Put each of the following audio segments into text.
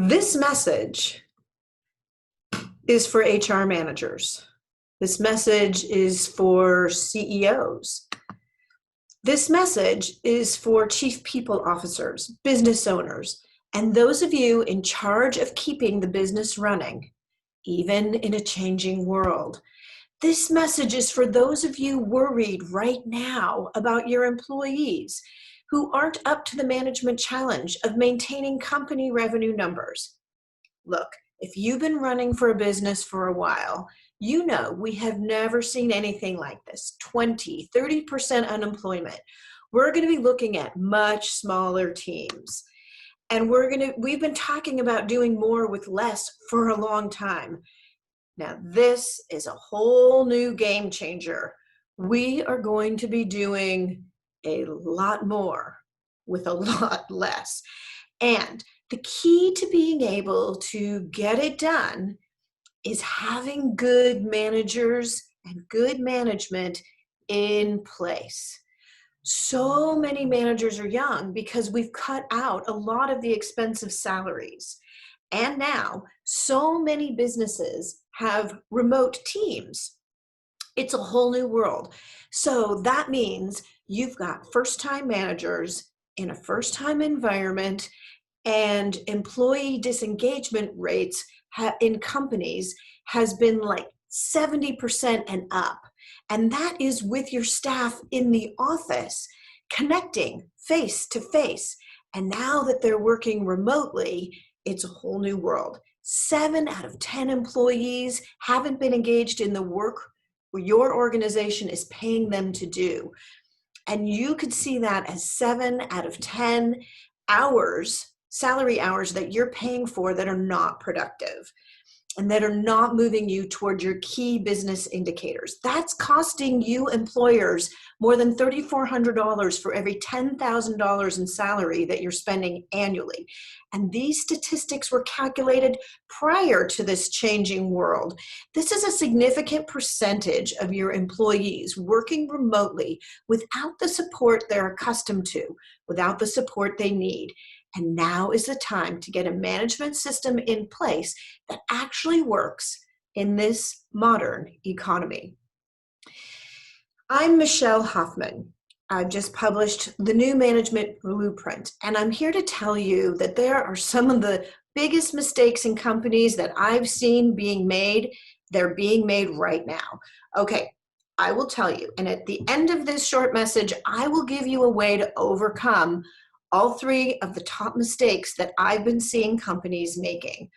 This message is for HR managers. This message is for CEOs. This message is for chief people officers, business owners, and those of you in charge of keeping the business running, even in a changing world. This message is for those of you worried right now about your employees who aren't up to the management challenge of maintaining company revenue numbers. Look, if you've been running for a business for a while, you know we have never seen anything like this, 20, 30% unemployment. We're going to be looking at much smaller teams. And we've been talking about doing more with less for a long time. Now, this is a whole new game changer. We are going to be doing a lot more with a lot less. And the key to being able to get it done is having good managers and good management in place. So many managers are young because we've cut out a lot of the expensive salaries. And now so many businesses have remote teams. It's a whole new world. So that means you've got first-time managers in a first-time environment, and employee disengagement rates in companies has been like 70% and up. And that is with your staff in the office, connecting face to face. And now that they're working remotely, it's a whole new world. 7 out of 10 employees haven't been engaged in the work your organization is paying them to do. And you could see that as 7 out of 10 hours, salary hours that you're paying for that are not productive and that are not moving you toward your key business indicators. That's costing you employers more than $3,400 for every $10,000 in salary that you're spending annually. And these statistics were calculated prior to this changing world. This is a significant percentage of your employees working remotely without the support they're accustomed to, without the support they need. And now is the time to get a management system in place that actually works in this modern economy. I'm Michelle Hoffman. I've just published the new management blueprint, and I'm here to tell you that there are some of the biggest mistakes in companies that I've seen being made. They're being made right now. Okay, I will tell you, and at the end of this short message, I will give you a way to overcome all 3 of the top mistakes that I've been seeing companies making.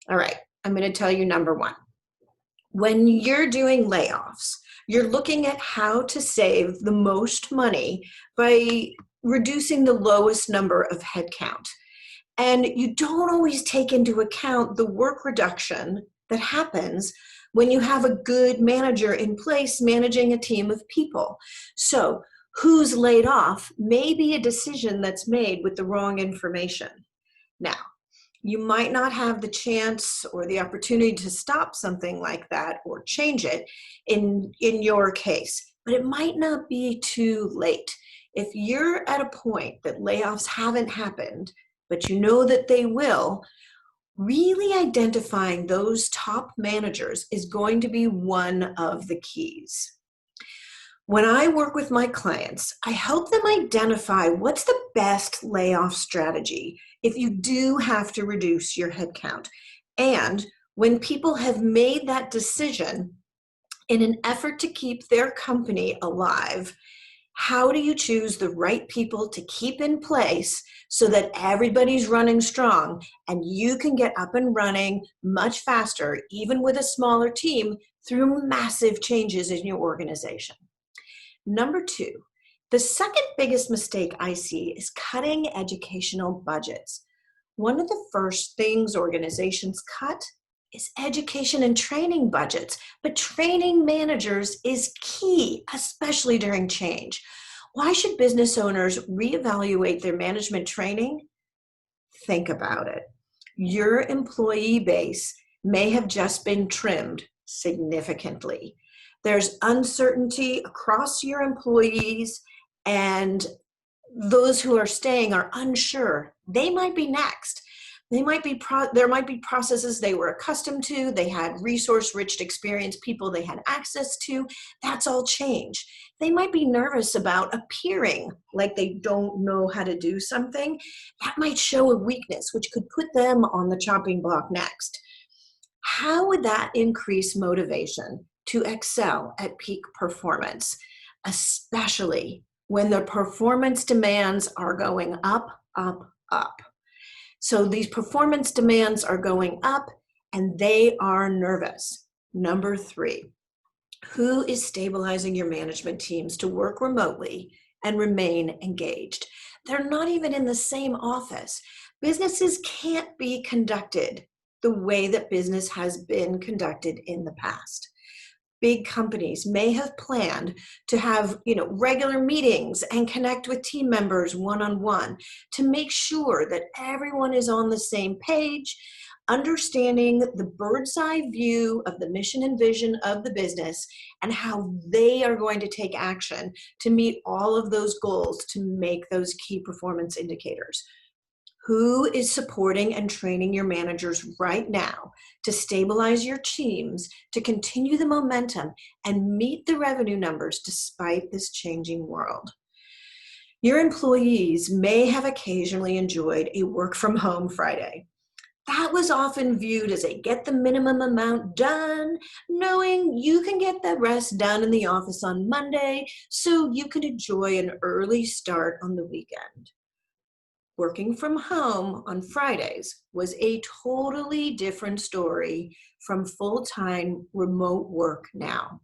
All right, I'm going to tell you number 1. When you're doing layoffs, you're looking at how to save the most money by reducing the lowest number of headcount. And you don't always take into account the work reduction that happens when you have a good manager in place managing a team of people. So who's laid off may be a decision that's made with the wrong information. Now, you might not have the chance or the opportunity to stop something like that or change it in your case, but it might not be too late. If you're at a point that layoffs haven't happened, but you know that they will, really identifying those top managers is going to be one of the keys. When I work with my clients, I help them identify what's the best layoff strategy if you do have to reduce your headcount. And when people have made that decision in an effort to keep their company alive, how do you choose the right people to keep in place so that everybody's running strong and you can get up and running much faster, even with a smaller team, through massive changes in your organization? Number 2, the second biggest mistake I see is cutting educational budgets. One of the first things organizations cut is education and training budgets, but training managers is key, especially during change. Why should business owners reevaluate their management training? Think about it. Your employee base may have just been trimmed significantly. There's uncertainty across your employees, and those who are staying are unsure. They might be next. There might be processes they were accustomed to. They had resource-rich, experienced people they had access to. That's all changed. They might be nervous about appearing like they don't know how to do something. That might show a weakness, which could put them on the chopping block next. How would that increase motivation to excel at peak performance, especially when the performance demands are going up, up, up? So these performance demands are going up and they are nervous. Number 3, who is stabilizing your management teams to work remotely and remain engaged? They're not even in the same office. Businesses can't be conducted the way that business has been conducted in the past. Big companies may have planned to have, regular meetings and connect with team members one-on-one to make sure that everyone is on the same page, understanding the bird's eye view of the mission and vision of the business and how they are going to take action to meet all of those goals to make those key performance indicators. Who is supporting and training your managers right now to stabilize your teams, to continue the momentum and meet the revenue numbers despite this changing world? Your employees may have occasionally enjoyed a work from home Friday. That was often viewed as a get the minimum amount done, knowing you can get the rest done in the office on Monday so you can enjoy an early start on the weekend. Working from home on Fridays was a totally different story from full-time remote work now.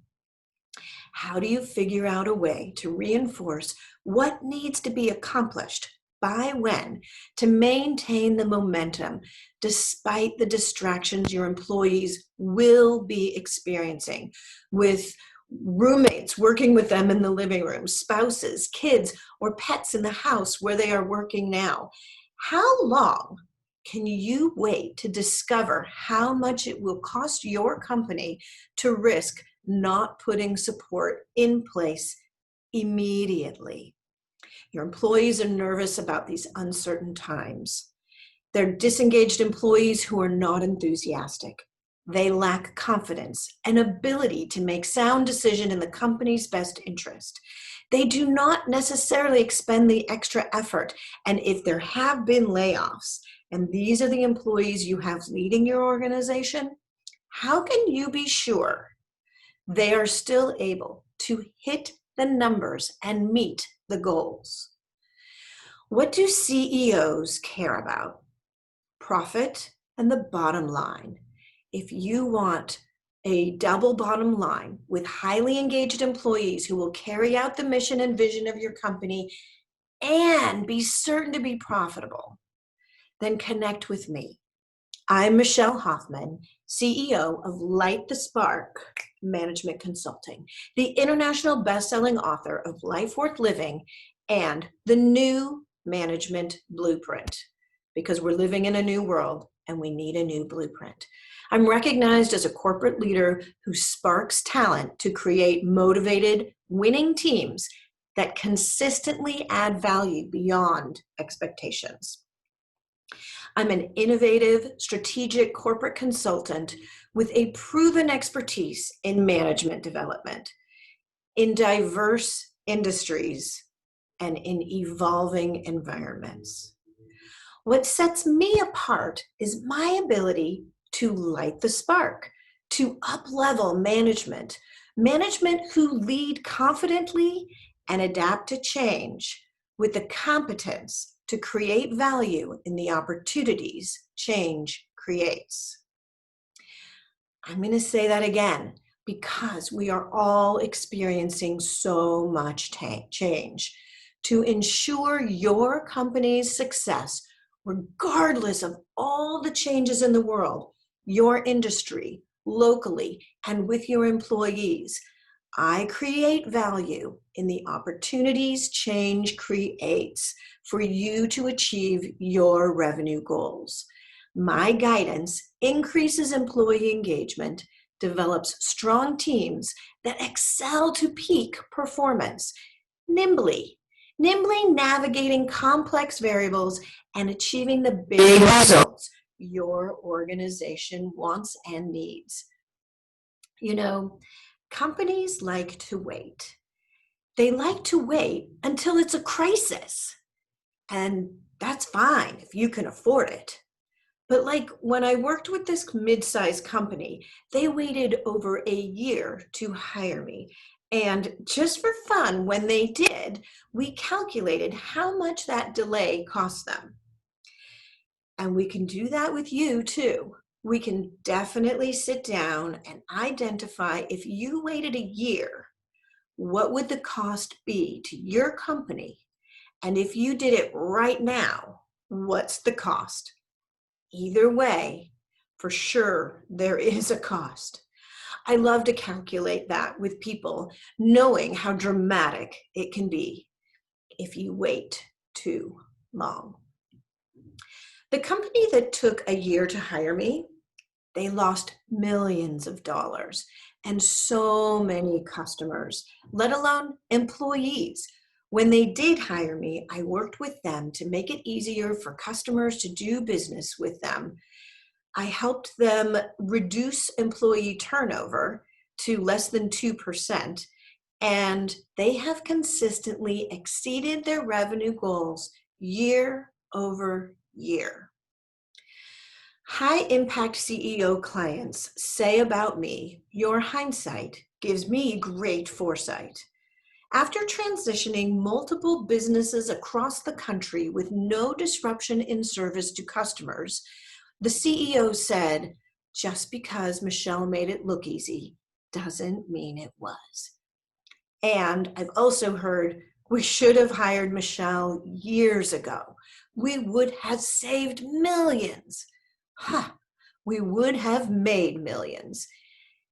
How do you figure out a way to reinforce what needs to be accomplished by when to maintain the momentum despite the distractions your employees will be experiencing with roommates working with them in the living room, spouses, kids, or pets in the house where they are working now? How long can you wait to discover how much it will cost your company to risk not putting support in place immediately? Your employees are nervous about these uncertain times. They're disengaged employees who are not enthusiastic. They lack confidence and ability to make sound decisions in the company's best interest. They do not necessarily expend the extra effort. And if there have been layoffs, and these are the employees you have leading your organization, how can you be sure they are still able to hit the numbers and meet the goals? What do CEOs care about? Profit and the bottom line. If you want a double bottom line with highly engaged employees who will carry out the mission and vision of your company and be certain to be profitable, then connect with me. I'm Michelle Hoffman, CEO of Light the Spark Management Consulting, the international best-selling author of Life Worth Living and the New Management Blueprint, because we're living in a new world and we need a new blueprint. I'm recognized as a corporate leader who sparks talent to create motivated, winning teams that consistently add value beyond expectations. I'm an innovative, strategic corporate consultant with a proven expertise in management development, in diverse industries, and in evolving environments. What sets me apart is my ability to light the spark, to up-level management who lead confidently and adapt to change with the competence to create value in the opportunities change creates. I'm going to say that again because we are all experiencing so much change. To ensure your company's success, regardless of all the changes in the world, your industry, locally, and with your employees, I create value in the opportunities change creates for you to achieve your revenue goals. My guidance increases employee engagement, develops strong teams that excel to peak performance, nimbly navigating complex variables and achieving the big results your organization wants and needs. You know, companies like to wait. They like to wait until it's a crisis. And that's fine if you can afford it. But like when I worked with this mid-sized company, they waited over a year to hire me. And just for fun, when they did, we calculated how much that delay cost them. And we can do that with you too. We can definitely sit down and identify, if you waited a year, what would the cost be to your company? And if you did it right now, what's the cost? Either way, for sure, there is a cost. I love to calculate that with people, knowing how dramatic it can be if you wait too long. The company that took a year to hire me, they lost millions of dollars and so many customers, let alone employees. When they did hire me, I worked with them to make it easier for customers to do business with them. I helped them reduce employee turnover to less than 2%, and they have consistently exceeded their revenue goals year over year. High impact CEO clients say about me, your hindsight gives me great foresight. After transitioning multiple businesses across the country with no disruption in service to customers, the CEO said, just because Michelle made it look easy doesn't mean it was. And I've also heard, we should have hired Michelle years ago. We would have saved millions. We would have made millions.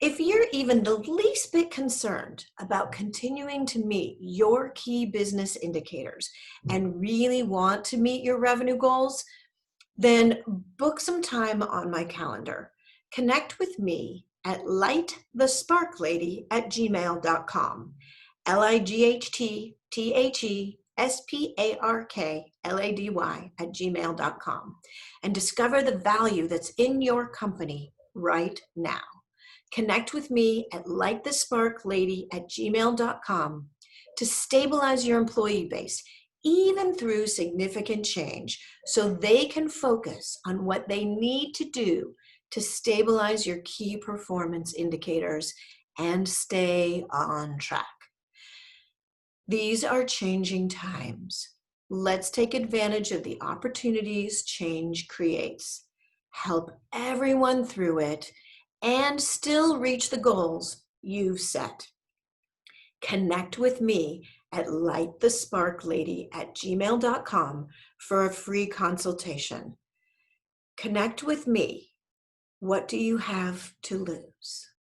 If you're even the least bit concerned about continuing to meet your key business indicators and really want to meet your revenue goals, then book some time on my calendar. Connect with me at lightthesparklady@gmail.com. lightthesparklady@gmail.com, and discover the value that's in your company right now. Connect with me at lightthesparklady@gmail.com to stabilize your employee base, even through significant change, so they can focus on what they need to do to stabilize your key performance indicators and stay on track. These are changing times. Let's take advantage of the opportunities change creates. Help everyone through it and still reach the goals you've set. Connect with me at lightthesparklady@gmail.com for a free consultation. Connect with me. What do you have to lose?